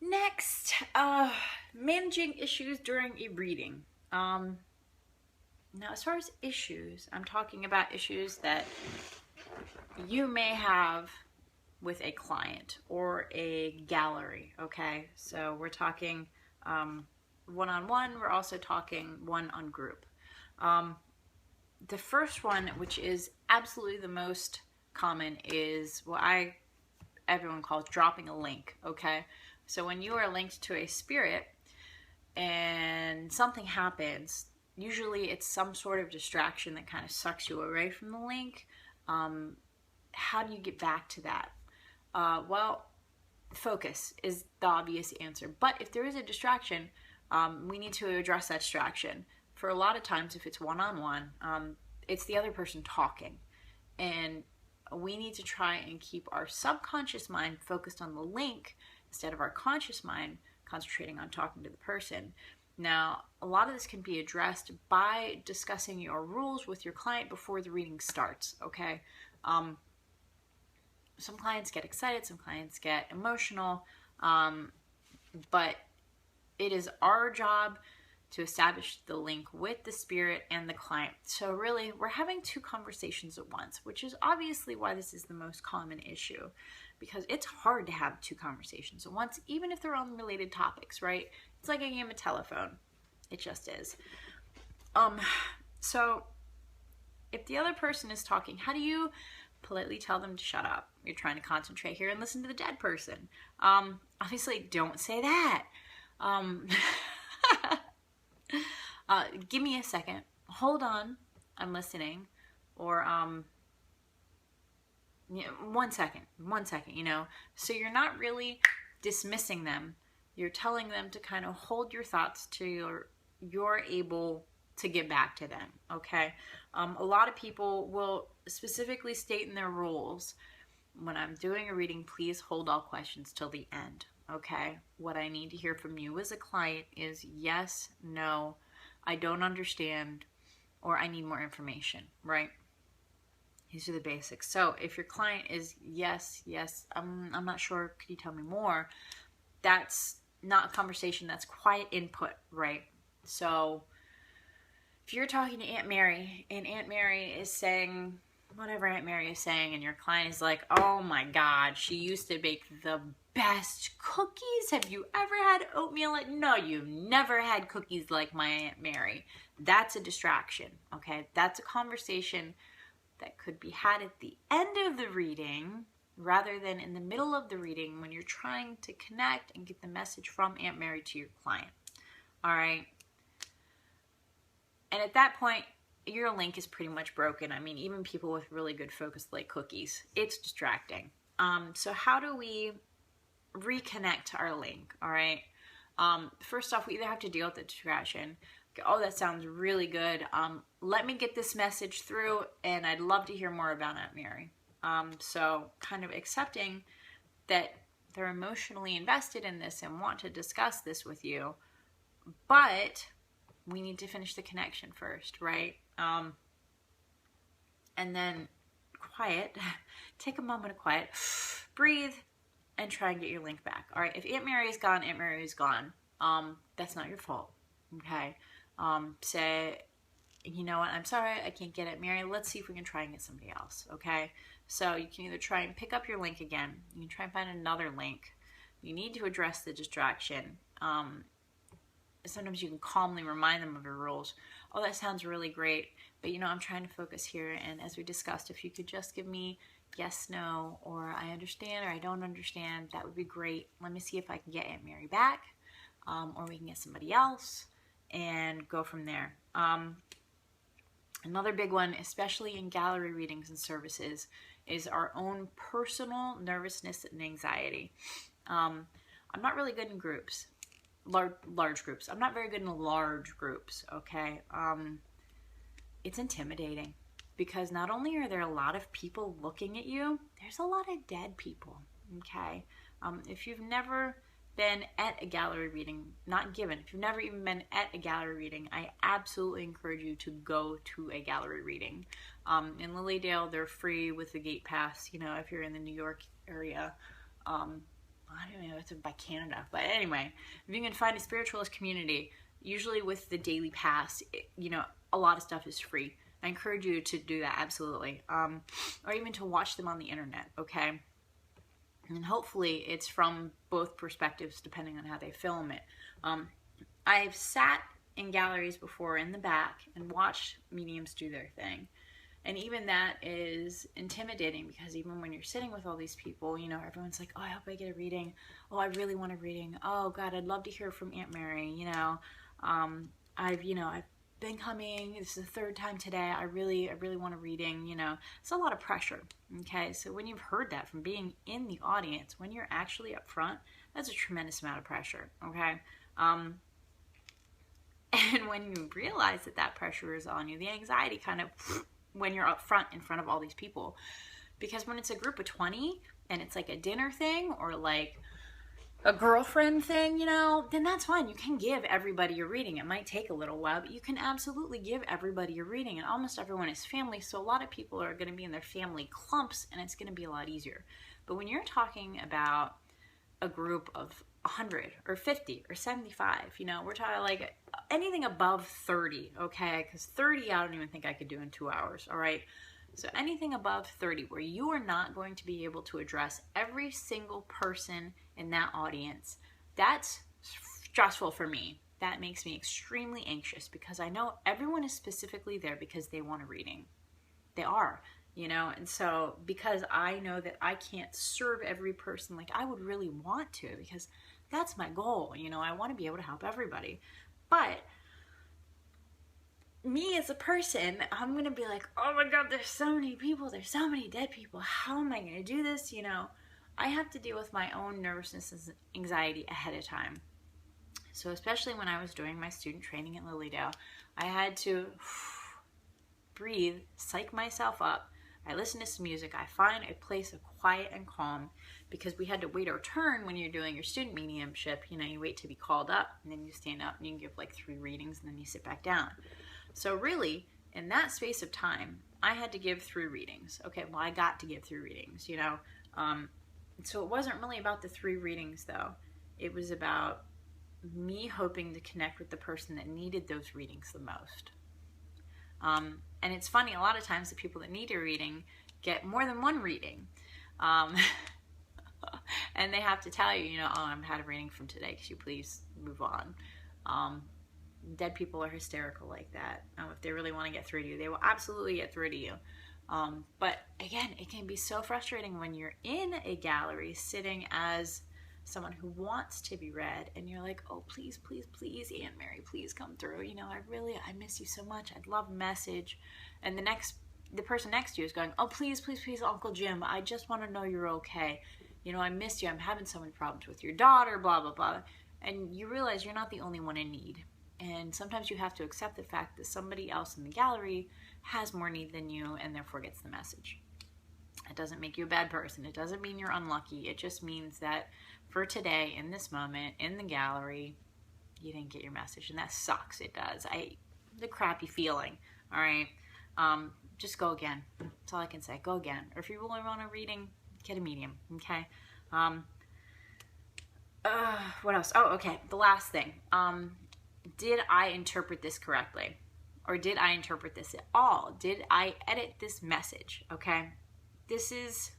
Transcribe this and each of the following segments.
Next, managing issues during a reading. Now, as far as issues, I'm talking about issues that you may have with a client or a gallery, okay? So we're talking one-on-one, we're also talking one on group. The first one, which is absolutely the most common, is what everyone calls dropping a link, okay? So when you are linked to a spirit and something happens, usually it's some sort of distraction that kind of sucks you away from the link. How do you get back to that? Well, focus is the obvious answer. But if there is a distraction, we need to address that distraction. For a lot of times, if it's one-on-one, it's the other person talking. And we need to try and keep our subconscious mind focused on the link instead of our conscious mind concentrating on talking to the person. Now, a lot of this can be addressed by discussing your rules with your client before the reading starts, okay? Some clients get excited, some clients get emotional, but it is our job to establish the link with the spirit and the client. So really, we're having two conversations at once, which is obviously why this is the most common issue, because it's hard to have two conversations at once, even if they're on related topics, right? It's like a game of telephone. It just is. So if the other person is talking, how do you politely tell them to shut up? You're trying to concentrate here and listen to the dead person. Obviously, don't say that. Give me a second. Hold on. I'm listening. Or, 1 second, you know. So you're not really dismissing them. You're telling them to kind of hold your thoughts till you're able to get back to them, okay? A lot of people will specifically state in their rules, when I'm doing a reading, please hold all questions till the end, okay? What I need to hear from you as a client is yes, no, I don't understand, or I need more information, right? These are the basics. So if your client is yes, I'm not sure, could you tell me more? That's not a conversation, that's quiet input, right? So if you're talking to Aunt Mary and Aunt Mary is saying whatever Aunt Mary is saying, and your client is like, oh my God, she used to bake the best cookies. Have you ever had oatmeal? No, you've never had cookies like my Aunt Mary. That's a distraction, okay? That's a conversation that could be had at the end of the reading rather than in the middle of the reading when you're trying to connect and get the message from Aunt Mary to your client, all right? And at that point, your link is pretty much broken. I mean, even people with really good focus like cookies, it's distracting. So how do we reconnect to our link, all right? First off, we either have to deal with the distraction. Oh, that sounds really good. Let me get this message through, and I'd love to hear more about Aunt Mary. So kind of accepting that they're emotionally invested in this and want to discuss this with you, but we need to finish the connection first, right? And then quiet, take a moment of quiet, breathe, and try and get your link back. All right, if Aunt Mary is gone, Aunt Mary is gone. That's not your fault, okay? Say, you know what, I'm sorry, I can't get Aunt Mary. Let's see if we can try and get somebody else, okay? So you can either try and pick up your link again. You can try and find another link. You need to address the distraction. Sometimes you can calmly remind them of your rules. Oh, that sounds really great, but you know, I'm trying to focus here, and as we discussed, if you could just give me yes, no, or I understand, or I don't understand, that would be great. Let me see if I can get Aunt Mary back, or we can get somebody else, and go from there. Another big one, especially in gallery readings and services, is our own personal nervousness and anxiety. I'm not really good in groups. Large groups. I'm not very good in large groups, okay? It's intimidating because not only are there a lot of people looking at you, there's a lot of dead people, okay? If you've never been at a gallery reading, if you've never even been at a gallery reading, I absolutely encourage you to go to a gallery reading. In Lilydale, they're free with the gate pass, you know, if you're in the New York area. I don't know, it's by Canada. But anyway, if you can find a spiritualist community, usually with the daily pass, you know, a lot of stuff is free. I encourage you to do that, absolutely. Or even to watch them on the internet, okay? And hopefully it's from both perspectives, depending on how they film it. I've sat in galleries before in the back and watched mediums do their thing. And even that is intimidating, because even when you're sitting with all these people, you know, everyone's like, oh, I hope I get a reading. Oh, I really want a reading. Oh, God, I'd love to hear from Aunt Mary. You know, I've been coming. This is the third time today. I really want a reading. You know, it's a lot of pressure. Okay, so when you've heard that from being in the audience, when you're actually up front, that's a tremendous amount of pressure. Okay, and when you realize that that pressure is on you, the anxiety kind of, when you're up front in front of all these people, because when it's a group of 20 and it's like a dinner thing or like a girlfriend thing, you know, then that's fine. You can give everybody a reading. It might take a little while, but you can absolutely give everybody a reading, and almost everyone is family, so a lot of people are going to be in their family clumps, and it's going to be a lot easier. But when you're talking about a group of 100 or 50 or 75, you know, we're talking like anything above 30, okay? Because 30, I don't even think I could do in 2 hours, all right? So anything above 30 where you are not going to be able to address every single person in that audience, that's stressful for me. That makes me extremely anxious, because I know everyone is specifically there because they want a reading. They are, you know, and so because I know that I can't serve every person like I would really want to, because that's my goal, you know, I want to be able to help everybody. But me as a person, I'm going to be like, oh my God, there's so many people, there's so many dead people, how am I going to do this, you know? I have to deal with my own nervousness and anxiety ahead of time. So especially when I was doing my student training at Lilydale, I had to breathe, psych myself up. I listen to some music. I find a place of quiet and calm, because we had to wait our turn when you're doing your student mediumship. You know, you wait to be called up, and then you stand up and you can give like 3 readings, and then you sit back down. So really, in that space of time, I had to give 3 readings. Okay, well, I got to give 3 readings, you know. So it wasn't really about the 3 readings, though. It was about me hoping to connect with the person that needed those readings the most. And it's funny, a lot of times the people that need a reading get more than 1 reading. And they have to tell you, you know, oh, I've had a reading from today. Could you please move on? Dead people are hysterical like that. If they really want to get through to you, they will absolutely get through to you. But again, it can be so frustrating when you're in a gallery sitting as someone who wants to be read, and you're like, oh, please, please, please, Aunt Mary, please come through. You know, I miss you so much. I'd love a message. And the person next to you is going, oh, please, please, please, Uncle Jim, I just want to know you're okay. You know, I miss you. I'm having so many problems with your daughter, blah, blah, blah. And you realize you're not the only one in need. And sometimes you have to accept the fact that somebody else in the gallery has more need than you, and therefore gets the message. It doesn't make you a bad person. It doesn't mean you're unlucky. It just means that for today, in this moment, in the gallery, you didn't get your message. And that sucks. It does. The crappy feeling. All right. Just go again. That's all I can say. Go again. Or if you really want a reading, get a medium. Okay. What else? Oh, okay. The last thing. Did I interpret this correctly? Or did I interpret this at all? Did I edit this message? Okay. This is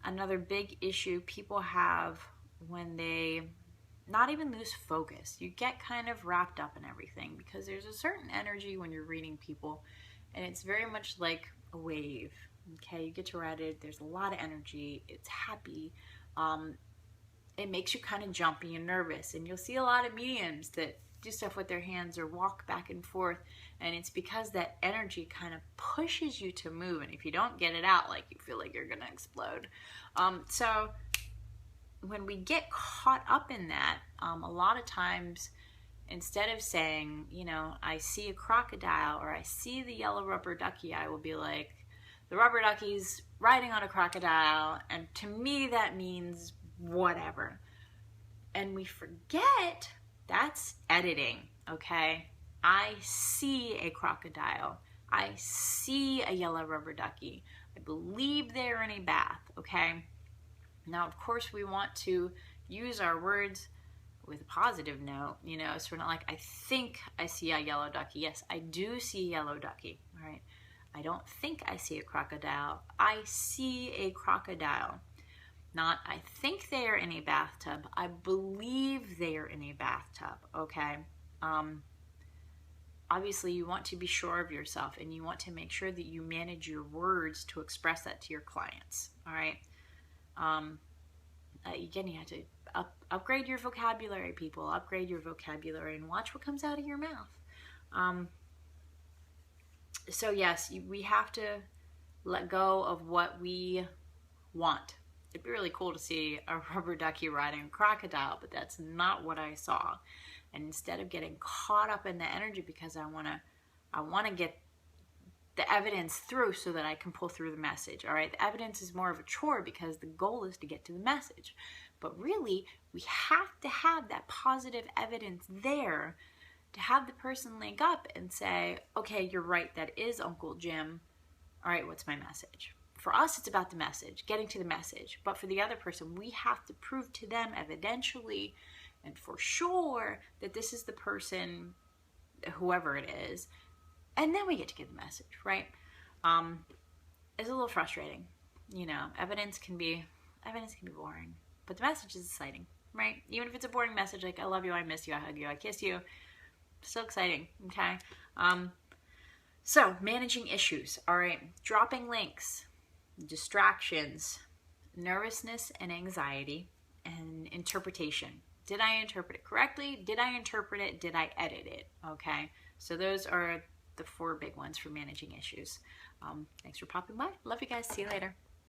another big issue people have when they not even lose focus. You get kind of wrapped up in everything, because there's a certain energy when you're reading people, and it's very much like a wave. Okay, you get to ride it. There's a lot of energy. It's happy. It makes you kind of jumpy and nervous, and you'll see a lot of mediums that do stuff with their hands or walk back and forth, and it's because that energy kind of pushes you to move, and if you don't get it out, like, you feel like you're gonna explode. So when we get caught up in that, a lot of times, instead of saying, you know, I see a crocodile or I see the yellow rubber ducky, I will be like, the rubber ducky's riding on a crocodile, and to me that means whatever. And we forget that's editing, okay? I see a crocodile. I see a yellow rubber ducky. I believe they're in a bath, okay? Now, of course, we want to use our words with a positive note, you know, so we're not like, I think I see a yellow ducky. Yes, I do see a yellow ducky, all right? I don't think I see a crocodile. I see a crocodile. Not, I think they are in a bathtub. I believe they are in a bathtub, okay? Obviously, you want to be sure of yourself, and you want to make sure that you manage your words to express that to your clients, all right? Again, you have to upgrade your vocabulary, people. Upgrade your vocabulary and watch what comes out of your mouth. So yes, we have to let go of what we want. It'd be really cool to see a rubber ducky riding a crocodile, but that's not what I saw. And instead of getting caught up in the energy, because I want to get the evidence through so that I can pull through the message. All right, the evidence is more of a chore because the goal is to get to the message. But really, we have to have that positive evidence there to have the person link up and say, okay, you're right, that is Uncle Jim. All right, what's my message? For us, it's about the message, getting to the message. But for the other person, we have to prove to them evidentially and for sure that this is the person, whoever it is, and then we get to get the message, right? It's a little frustrating, you know. Evidence can be boring, but the message is exciting, right? Even if it's a boring message, like I love you, I miss you, I hug you, I kiss you, still exciting, okay? So managing issues, all right? Dropping links, distractions, nervousness and anxiety, and interpretation. Did I interpret it correctly? Did I interpret it? Did I edit it? Okay, so those are the 4 big ones for managing issues. Thanks for popping by. Love you guys. See you later.